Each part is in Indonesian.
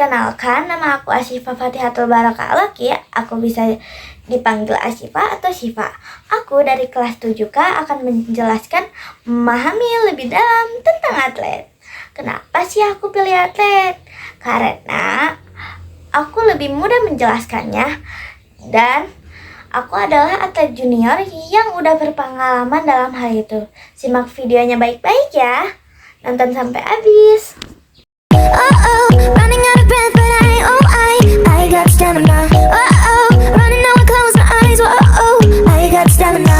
Perkenalkan, nama aku Asyifa Fatihatul Barokalaki ya. Aku bisa dipanggil Asyifa atau Syifa. Aku dari kelas 7K akan menjelaskan memahami lebih dalam tentang atlet. Kenapa sih aku pilih atlet? Karena aku lebih mudah menjelaskannya dan aku adalah atlet junior yang udah berpengalaman dalam hal itu. Simak videonya baik-baik ya. Nonton sampai habis. Running out of breath, but I got stamina. Running now I close my eyes. I got stamina.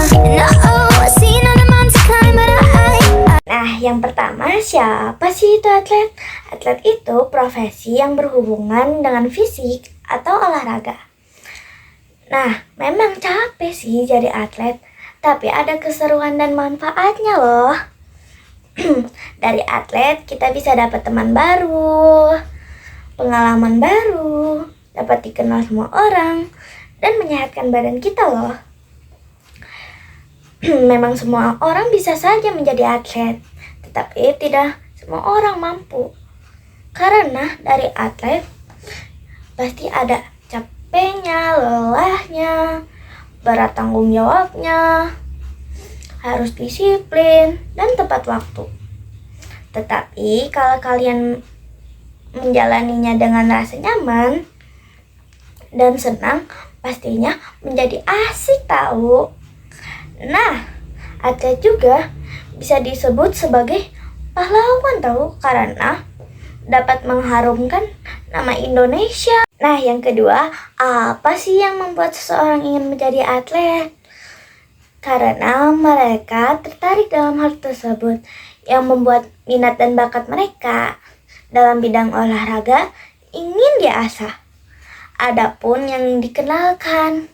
Seen all the mountains climb, but Nah, yang pertama, siapa sih itu atlet? Atlet itu profesi yang berhubungan dengan fisik atau olahraga. Nah, memang capek sih jadi atlet, tapi ada keseruan dan manfaatnya loh. Dari atlet kita bisa dapat teman baru, pengalaman baru, dapat dikenal semua orang, dan menyehatkan badan kita loh. Memang semua orang bisa saja menjadi atlet, tetapi tidak semua orang mampu. Karena dari atlet pasti ada capeknya, lelahnya, berat tanggung jawabnya, harus disiplin dan tepat waktu. Tetapi kalau kalian menjalaninya dengan rasa nyaman dan senang, pastinya menjadi asik tahu. Nah, atlet juga bisa disebut sebagai pahlawan tahu, karena dapat mengharumkan nama Indonesia. Nah, yang kedua, apa sih yang membuat seseorang ingin menjadi atlet? Karena mereka tertarik dalam hal tersebut, yang membuat minat dan bakat mereka dalam bidang olahraga ingin diasah. Adapun yang dikenalkan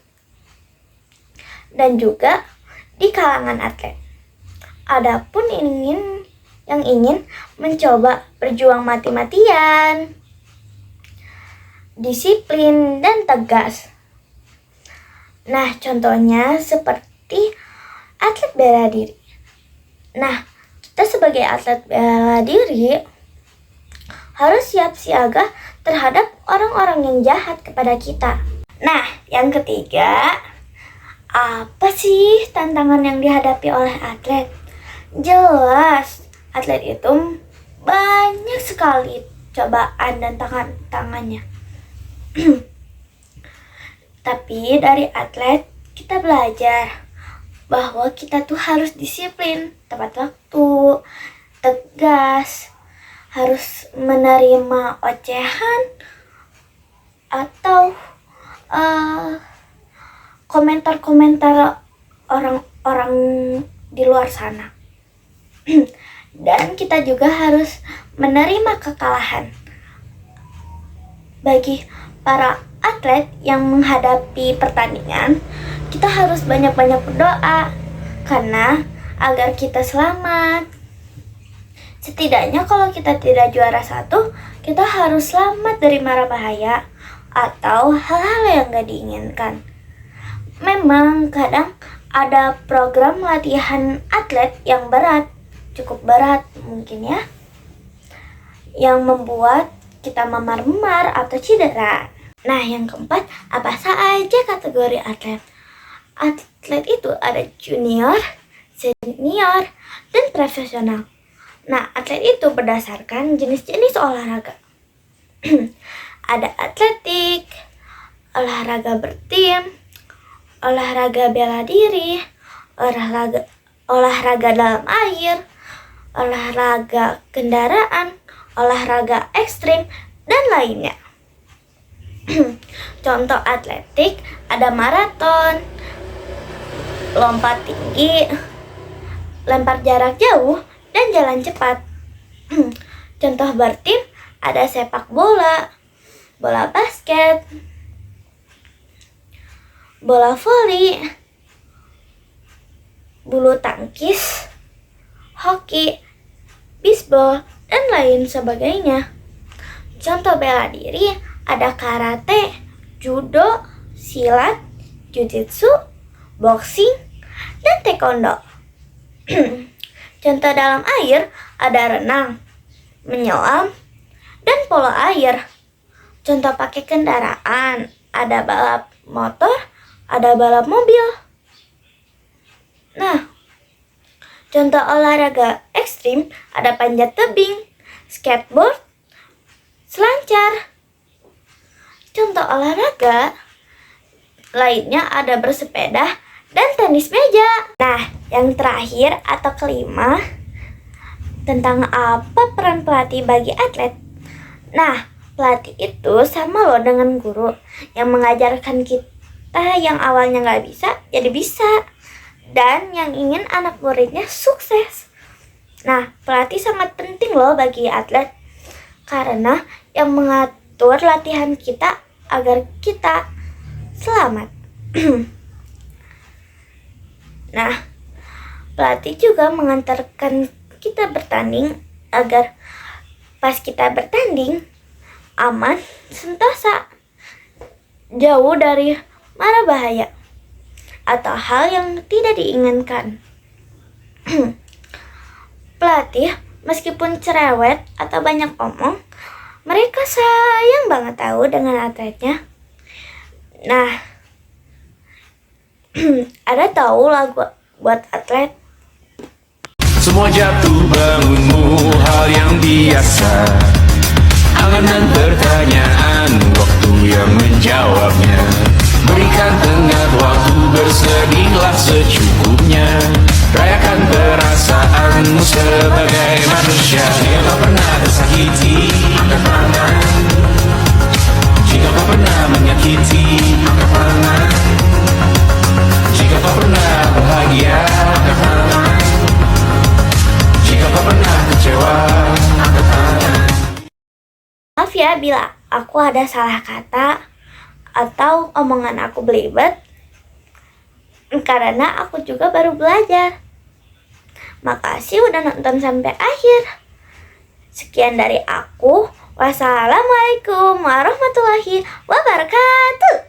dan juga di kalangan atlet. Adapun yang ingin mencoba berjuang mati-matian, disiplin dan tegas. Nah, contohnya seperti atlet bela diri. Nah, kita sebagai atlet bela diri harus siap siaga terhadap orang-orang yang jahat kepada kita. Nah, yang ketiga, apa sih tantangan yang dihadapi oleh atlet? Jelas, atlet itu banyak sekali cobaan dan tantangannya. Tapi dari atlet kita belajar bahwa kita tuh harus disiplin, tepat waktu, tegas, harus menerima ocehan atau komentar-komentar orang-orang di luar sana. Dan kita juga harus menerima kekalahan. Bagi para atlet yang menghadapi pertandingan, kita harus banyak-banyak berdoa karena agar kita selamat. Setidaknya kalau kita tidak juara satu, kita harus selamat dari mara bahaya atau hal-hal yang gak diinginkan. Memang kadang ada program latihan atlet yang berat, cukup berat mungkin ya, yang membuat kita memar-memar atau cedera. Nah, yang keempat, apa saja kategori atlet? Atlet itu ada junior, senior, dan profesional. Nah, atlet itu berdasarkan jenis-jenis olahraga. Ada atletik, olahraga bertim, olahraga bela diri, olahraga dalam air, olahraga kendaraan, olahraga ekstrim, dan lainnya. Contoh atletik ada maraton, lompat tinggi, lempar jarak jauh, dan jalan cepat. Contoh bertim ada sepak bola, bola basket, bola voli, bulu tangkis, hoki, bisbol, dan lain sebagainya. Contoh bela diri ada karate, judo, silat, jujitsu, boxing, dan taekwondo. Contoh dalam air ada renang, menyelam, dan polo air. Contoh pakai kendaraan, ada balap motor, ada balap mobil. Nah, contoh olahraga ekstrim, ada panjat tebing, skateboard, selancar. Contoh olahraga lainnya ada bersepeda dan tenis meja. Nah, yang terakhir atau kelima, tentang apa peran pelatih bagi atlet. Nah, pelatih itu sama loh dengan guru yang mengajarkan kita yang awalnya nggak bisa jadi bisa, dan yang ingin anak muridnya sukses. Nah, pelatih sangat penting loh bagi atlet karena yang mengatur latihan kita agar kita selamat. Nah, pelatih juga mengantarkan kita bertanding agar pas kita bertanding aman, sentosa, jauh dari mara bahaya atau hal yang tidak diinginkan. Pelatih meskipun cerewet atau banyak omong, mereka sayang banget tahu dengan atletnya. Nah, ada tahu lagu buat atlet? Semua jatuh bangunmu hal yang biasa. Angan dan pertanyaan, waktu yang menjawabnya. Berikan tengah waktu, bersedihlah secukupnya. Rayakan perasaanmu sebagai manusia. Jika kau pernah tersakiti, angkat tangan. Jika kau pernah menyakiti, angkat tangan. Jika kau pernah bahagia, angkat tangan. Jika kau pernah kecewa, angkat tangan. Maaf ya bila aku ada salah kata atau omongan aku belibet, karena aku juga baru belajar. Makasih udah nonton sampai akhir. Sekian dari aku. Wassalamualaikum warahmatullahi wabarakatuh.